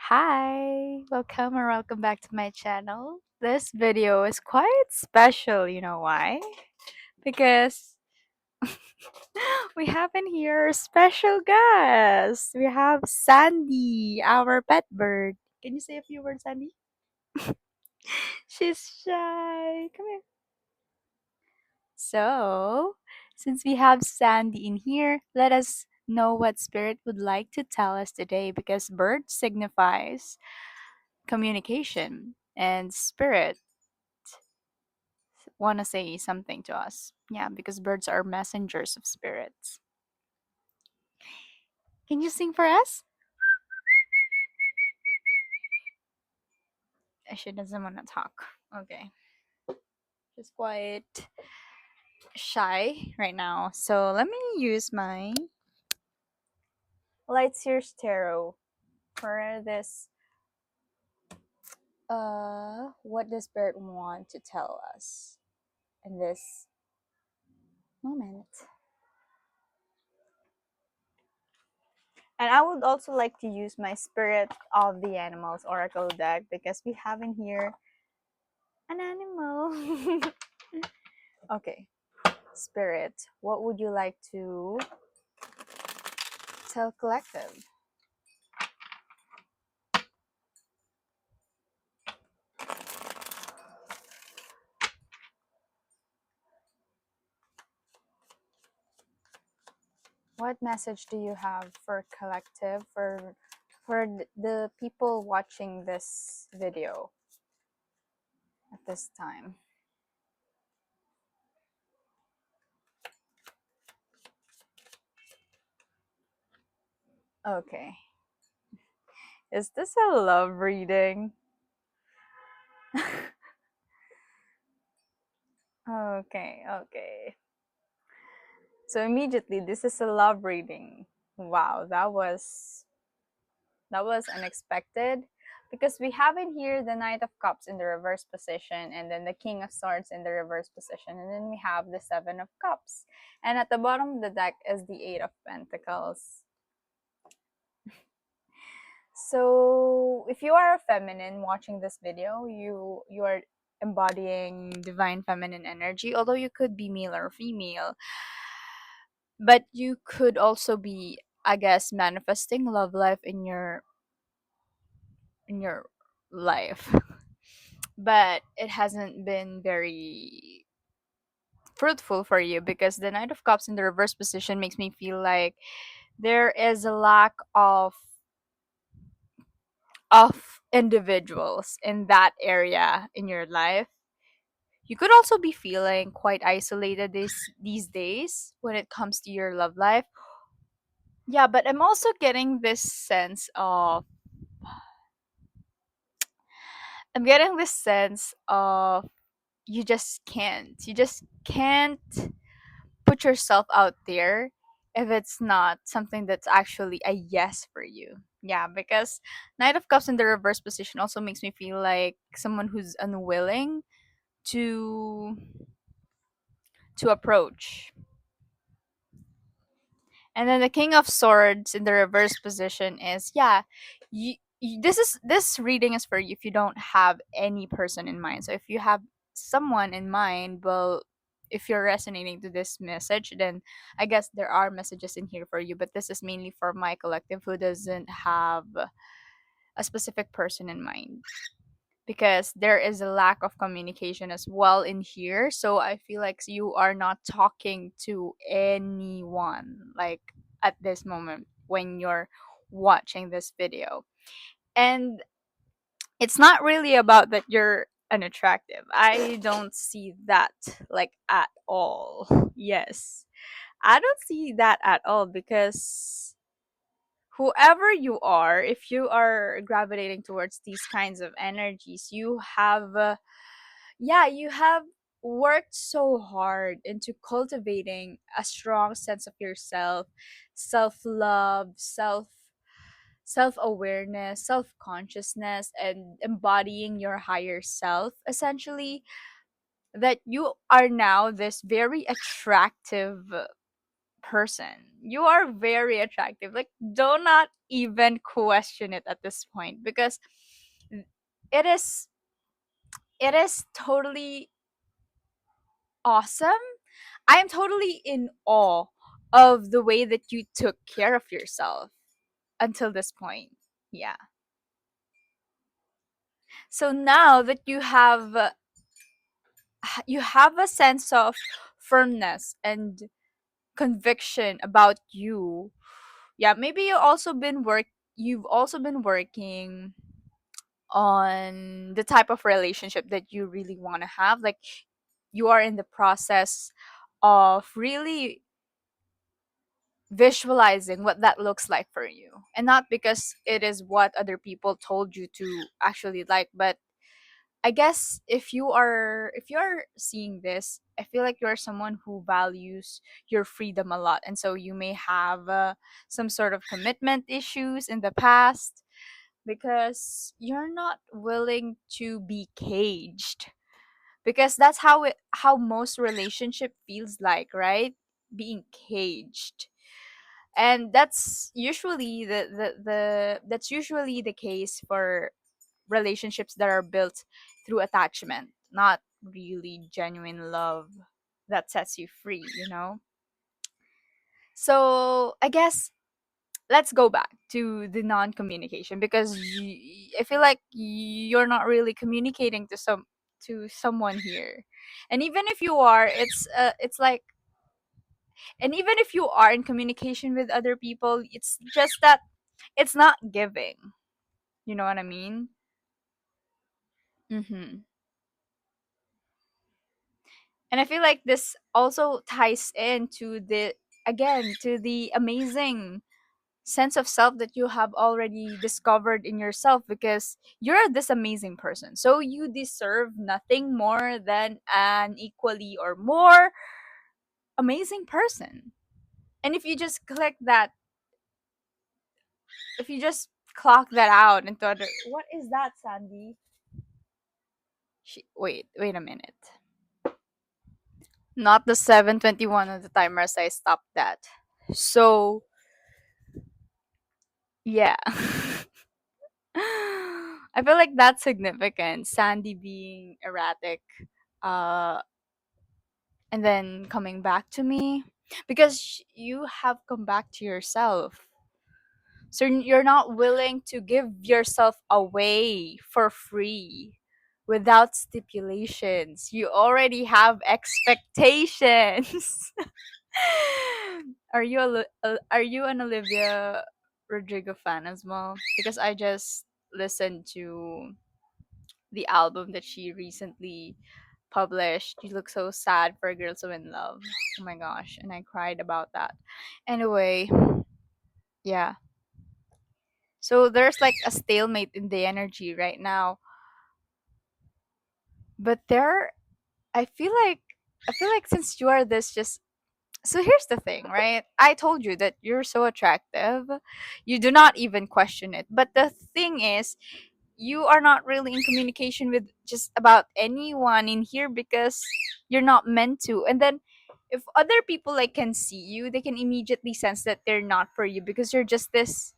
Hi, welcome back to my channel. This video is quite special, you know why? Because we have in here a special guest. We have Sandy, our pet bird. Can you say a few words, Sandy? She's shy. Come here. So, since we have Sandy in here, let us know what spirit would like to tell us today because bird signifies communication and spirit want to say something to us. Yeah, because birds are messengers of spirits. Can you sing for us? She doesn't want to talk. Okay. She's quite shy right now. So let me use my Lightseer's Tarot for this what the spirit want to tell us in this moment. And I would also like to use my Spirit of the Animals Oracle deck because we have in here an animal. Okay, Spirit, what would you like to tell Collective? What message do you have for Collective, for the people watching this video at this time? Okay. Is this a love reading? Okay, okay. So immediately this is a love reading. Wow, that was unexpected because we have in here the Knight of Cups in the reverse position and then the King of Swords in the reverse position and then we have the Seven of Cups. And at the bottom of the deck is the Eight of Pentacles. So if you are a feminine watching this video, you are embodying divine feminine energy, although you could be male or female. But you could also be, I guess, manifesting love life in your life. But it hasn't been very fruitful for you because the Knight of Cups in the reverse position makes me feel like there is a lack of individuals in that area in your life. You could also be feeling quite isolated these days when it comes to your love life. Yeah, but I'm also getting this sense of I'm getting this sense of you just can't put yourself out there if it's not something that's actually a yes for you. Yeah, because Knight of Cups in the reverse position also makes me feel like someone who's unwilling to approach. And then the King of Swords in the reverse position is this reading is for you if you don't have any person in mind. So if you have someone in mind, well, if you're resonating to this message, then I guess there are messages in here for you. But this is mainly for my collective who doesn't have a specific person in mind because there is a lack of communication as well in here. So I feel like you are not talking to anyone like at this moment when you're watching this video. And it's not really about that you're unattractive. I don't see that like at all. Yes. I don't see that at all because whoever you are, if you are gravitating towards these kinds of energies, you have worked so hard into cultivating a strong sense of yourself, self-love, self-awareness, self-consciousness, and embodying your higher self, essentially, that you are now this very attractive person. You are very attractive. Like, do not even question it at this point, because it is it is totally awesome. I am totally in awe of the way that you took care of yourself until this point. Yeah. So now that you have a sense of firmness and conviction about you. Yeah, maybe you've also been working on the type of relationship that you really want to have. Like, you are in the process of really visualizing what that looks like for you, and not because it is what other people told you to actually like, but I guess if you're seeing this, I feel like you're someone who values your freedom a lot, and so you may have some sort of commitment issues in the past, because you're not willing to be caged, because that's how most relationship feels like, right? Being caged. And that's usually that's usually the case for relationships that are built through attachment, not really genuine love that sets you free, you know? So I guess let's go back to the non-communication, because I feel like you're not really communicating to someone here. And even if you are, it's like, and even if you are in communication with other people, it's just that it's not giving. You know what I mean? Mhm. And I feel like this also ties into the again to the amazing sense of self that you have already discovered in yourself, because you're this amazing person. So you deserve nothing more than an equally or more amazing person. And if you just clock that out into other, what is that, Sandy? Wait a minute. Not the 7:21 of the timer, as I stopped that. So, yeah. I feel like that's significant. Sandy being erratic, uh, and then coming back to me, because you have come back to yourself. So you're not willing to give yourself away for free without stipulations. You already have expectations. Are you an Olivia Rodrigo fan as well? Because I just listened to the album that she recently published. You look so sad for a girl so in love. Oh my gosh, and I cried about that. Anyway, yeah. So there's like a stalemate in the energy right now. But I feel like I feel like since you are this just so here's the thing, right? I told you that you're so attractive. You do not even question it. But the thing is, you are not really in communication with just about anyone in here, because you're not meant to. And then if other people like can see you, they can immediately sense that they're not for you, because you're just this.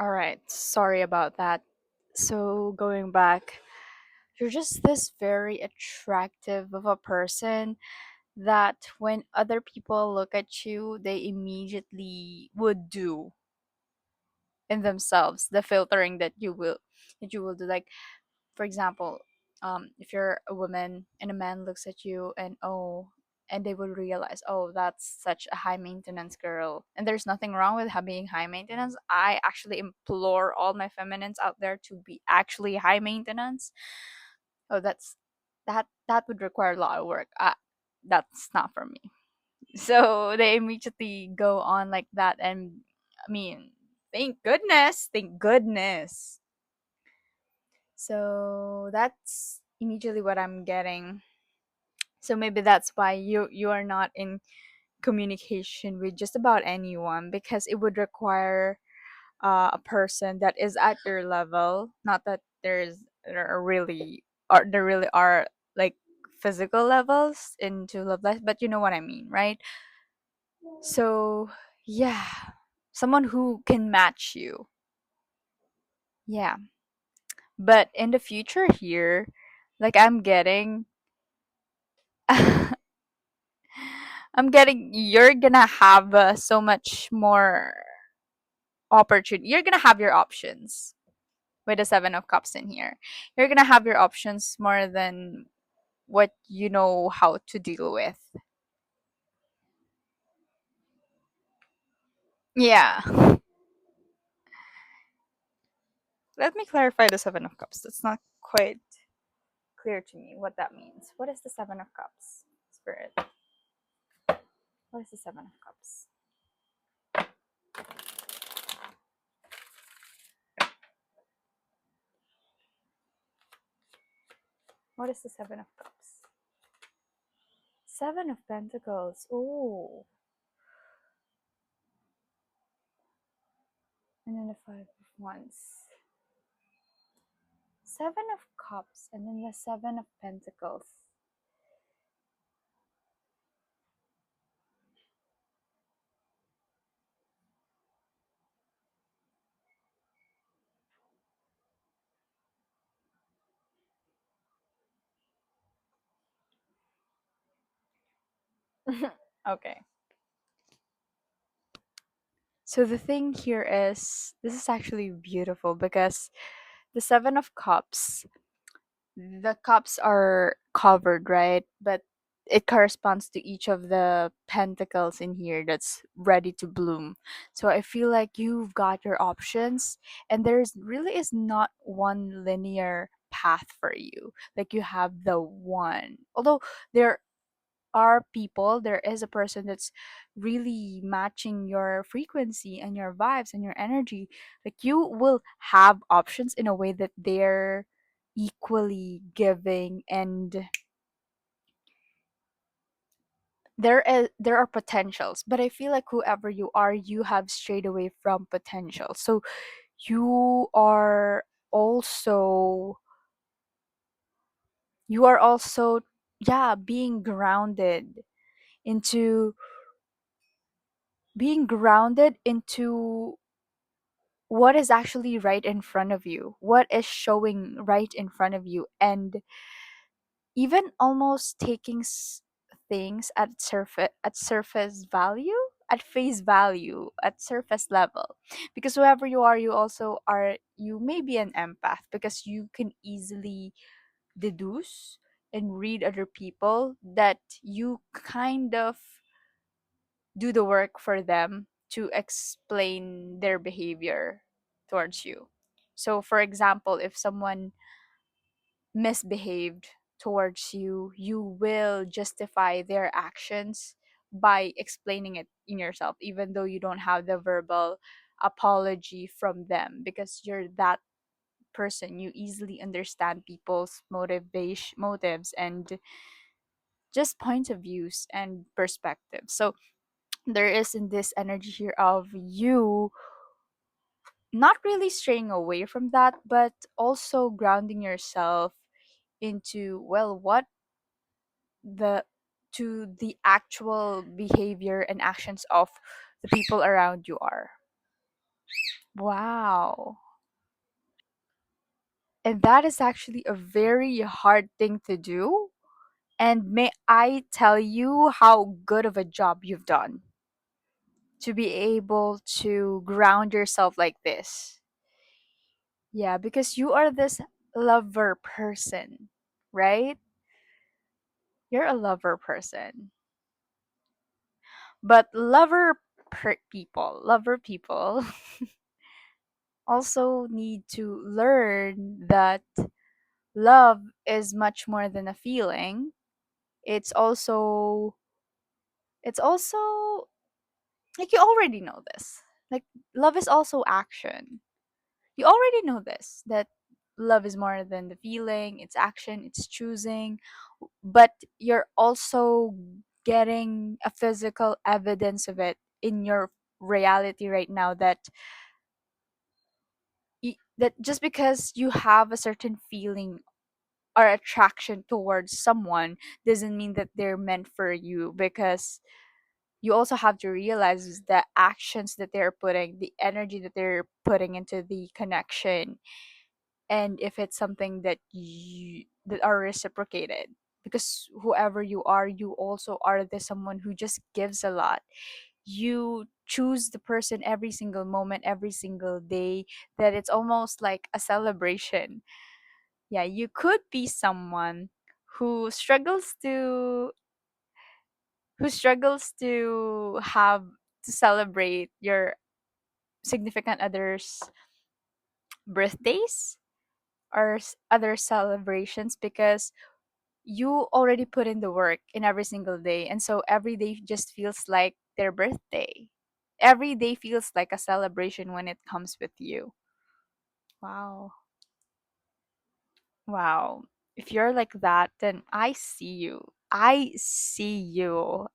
All right, sorry about that. So going back, you're just this very attractive of a person that when other people look at you, they immediately would do in themselves the filtering that you will do. Like, for example, if you're a woman and a man looks at you, and they will realize, oh, that's such a high maintenance girl, and there's nothing wrong with being high maintenance. I actually implore all my feminines out there to be actually high maintenance. Oh, that would require a lot of work. That's not for me. So they immediately go on like that, and I mean, thank goodness. So that's immediately what I'm getting. So maybe that's why you are not in communication with just about anyone, because it would require a person that is at your level. Not that there really are like physical levels into love life, but you know what I mean, right? So, yeah, someone who can match you. Yeah. But in the future here, like you're gonna have so much more opportunity. You're gonna have your options with the 7 of Cups in here. You're gonna have your options more than what you know how to deal with. Yeah. Let me clarify the 7 of Cups. That's not quite clear to me what that means. What is the 7 of Cups? Spirit. What is the 7 of Cups? What is the 7 of Cups? 7 of Pentacles. Oh. And then the 5 of Wands. 7 of Cups and then the 7 of Pentacles. Okay. So the thing here is this is actually beautiful because the 7 of Cups, the cups are covered, right? But it corresponds to each of the pentacles in here that's ready to bloom. So I feel like you've got your options and there's really is not one linear path for you. Like you have the one. Although there are people, there is a person that's really matching your frequency and your vibes and your energy. Like you will have options in a way that they're equally giving, and there are potentials, but I feel like whoever you are, you have strayed away from potential. So you are also you are also, yeah, into being grounded into what is actually right in front of you, what is showing right in front of you, and even almost taking things at surface value, at face value, at surface level. Because whoever you are, you may be an empath because you can easily deduce and read other people, that you kind of do the work for them to explain their behavior towards you. So, for example, if someone misbehaved towards you, you will justify their actions by explaining it in yourself, even though you don't have the verbal apology from them, because you're that person. You easily understand people's motives and just point of views and perspectives. So there is in this energy here of you not really straying away from that, but also grounding yourself into, well, what the to the actual behavior and actions of the people around you are. Wow. And that is actually a very hard thing to do. And may I tell you how good of a job you've done to be able to ground yourself like this. Yeah, because you are this lover person, right? You're a lover person. But lover people also need to learn that love is much more than a feeling. It's also it's also like, you already know this. Like, love is also action. You already know this, that love is more than the feeling, it's action, it's choosing, but you're also getting a physical evidence of it in your reality right now, that that just because you have a certain feeling or attraction towards someone doesn't mean that they're meant for you, because you also have to realize the actions that they're putting, the energy that they're putting into the connection, and if it's something that you that are reciprocated, because whoever you are, you also are the someone who just gives a lot. You choose the person every single moment, every single day, that it's almost like a celebration. Yeah, you could be someone who struggles to have to celebrate your significant others birthdays or other celebrations, because you already put in the work in every single day, and so every day just feels like their birthday. Every day feels like a celebration when it comes with you. Wow. Wow. If you're like that, then I see you. I see you.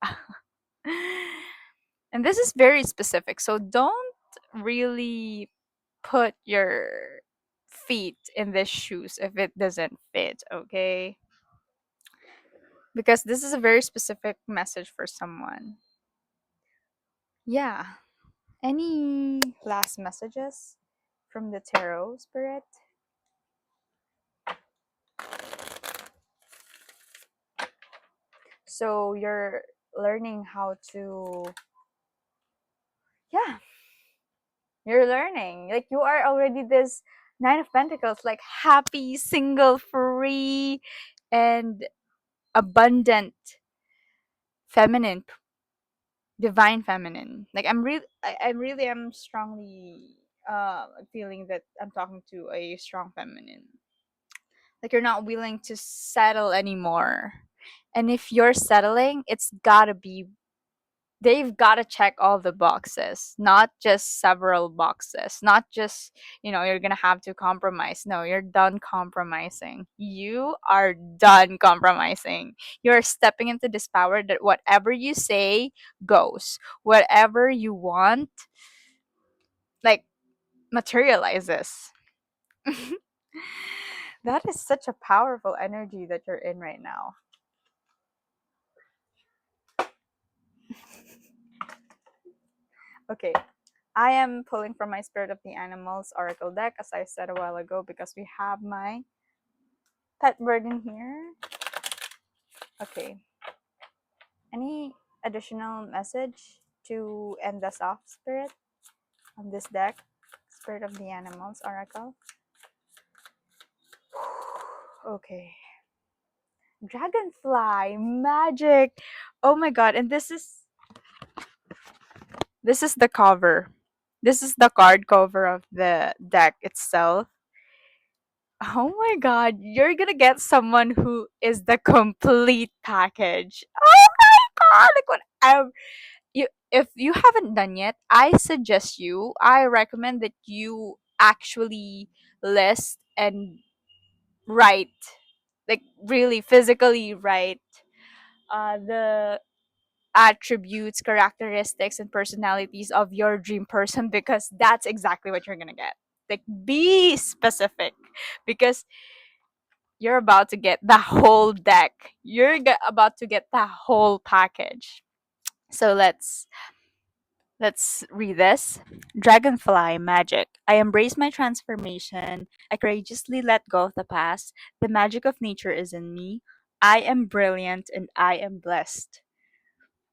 And this is very specific, so don't really put your feet in these shoes if it doesn't fit, okay? Because this is a very specific message for someone. Yeah. Any last messages from the tarot spirit? So you're learning how to, yeah, you're learning. Like you are already this Nine of Pentacles, like happy, single, free, and abundant, feminine, divine feminine. Like I really am strongly feeling that I'm talking to a strong feminine. Like you're not willing to settle anymore. And if you're settling, it's gotta be, they've gotta check all the boxes, not just several boxes, not just, you're gonna have to compromise. No, you're done compromising. You are done compromising. You're stepping into this power that whatever you say goes. Whatever you want, like, materializes. That is such a powerful energy that you're in right now. Okay, I am pulling from my Spirit of the Animals Oracle deck, as I said a while ago, because we have my pet bird in here. Okay, any additional message to end us off, Spirit, on this deck? Spirit of the Animals Oracle. Okay. Dragonfly, magic. Oh my god, and this is the cover. This is the card cover of the deck itself. Oh my god, you're gonna get someone who is the complete package. Oh my god, like whatever. If you haven't done yet, I recommend that you actually list and write, like really physically write the attributes, characteristics, and personalities of your dream person, because that's exactly what you're gonna get. Like, be specific, because you're about to get the whole deck. About to get the whole package. So let's read this. Dragonfly magic. I embrace my transformation. I courageously let go of the past. The magic of nature is in me. I am brilliant and I am blessed.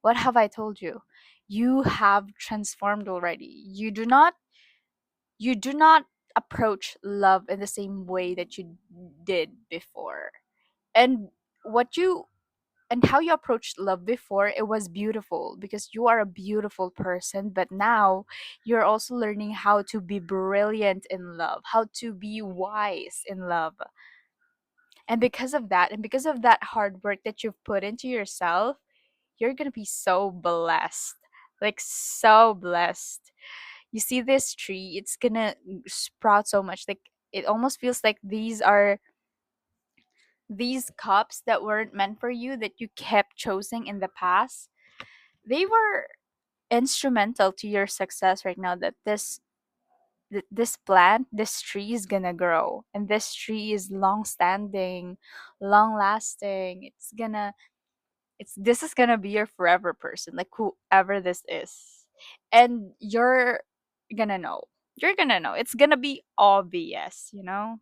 What have I told you? You have transformed already. You do not approach love in the same way that you did before. And what you and how you approached love before, it was beautiful because you are a beautiful person, but now you're also learning how to be brilliant in love, how to be wise in love. And because of that, and because of that hard work that you've put into yourself, you're going to be so blessed. Like, so blessed. You see this tree, it's going to sprout so much. Like, it almost feels like these cups that weren't meant for you, that you kept choosing in the past, they were instrumental to your success right now. That this plant, this tree is gonna grow, and this tree is long standing, long lasting. It's this is gonna be your forever person, like whoever this is, and gonna know. You're gonna know. It's gonna be obvious, you know.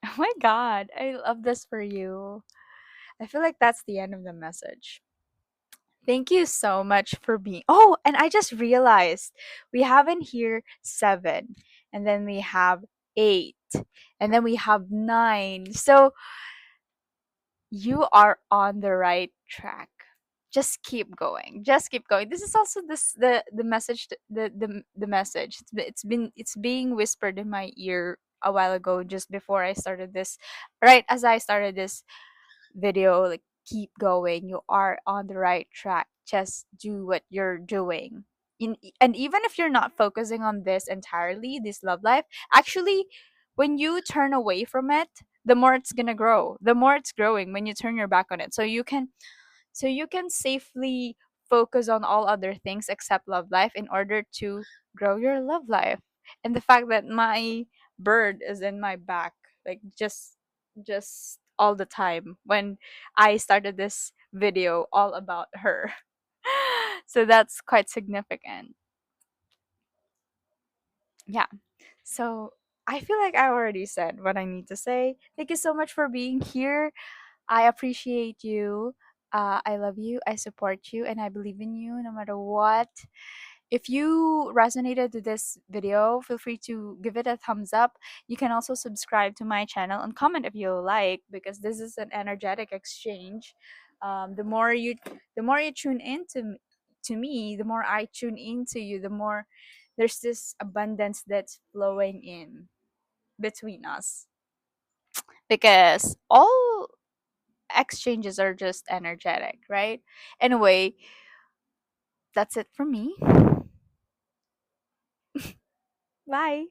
Oh my god, I love this for you. I feel like that's the end of the message. Thank you so much for being. Oh, and I just realized we have in here 7, and then we have 8, and then we have 9. So you are on the right track. Just keep going. Just keep going. This is also the message the message. It's being whispered in my ear a while ago, just before I started this, right as I started this video. Like, keep going, you are on the right track, just do what you're doing. And even if you're not focusing on this entirely, this love life, actually, when you turn away from it, the more it's gonna grow, the more it's growing when you turn your back on it. So you can safely focus on all other things except love life in order to grow your love life. And the fact that my bird is in my back, like, just all the time when I started this video all about her. So that's quite significant. Yeah. So I feel like I already said what I need to say. Thank you so much for being here. I appreciate you. I love you. I support you, and I believe in you no matter what. If you resonated with this video, feel free to give it a thumbs up. You can also subscribe to my channel and comment if you like, because this is an energetic exchange. The more you tune to me, the more I tune into you, the more there's this abundance that's flowing in between us, because all exchanges are just energetic, right? Anyway, that's it for me. Bye.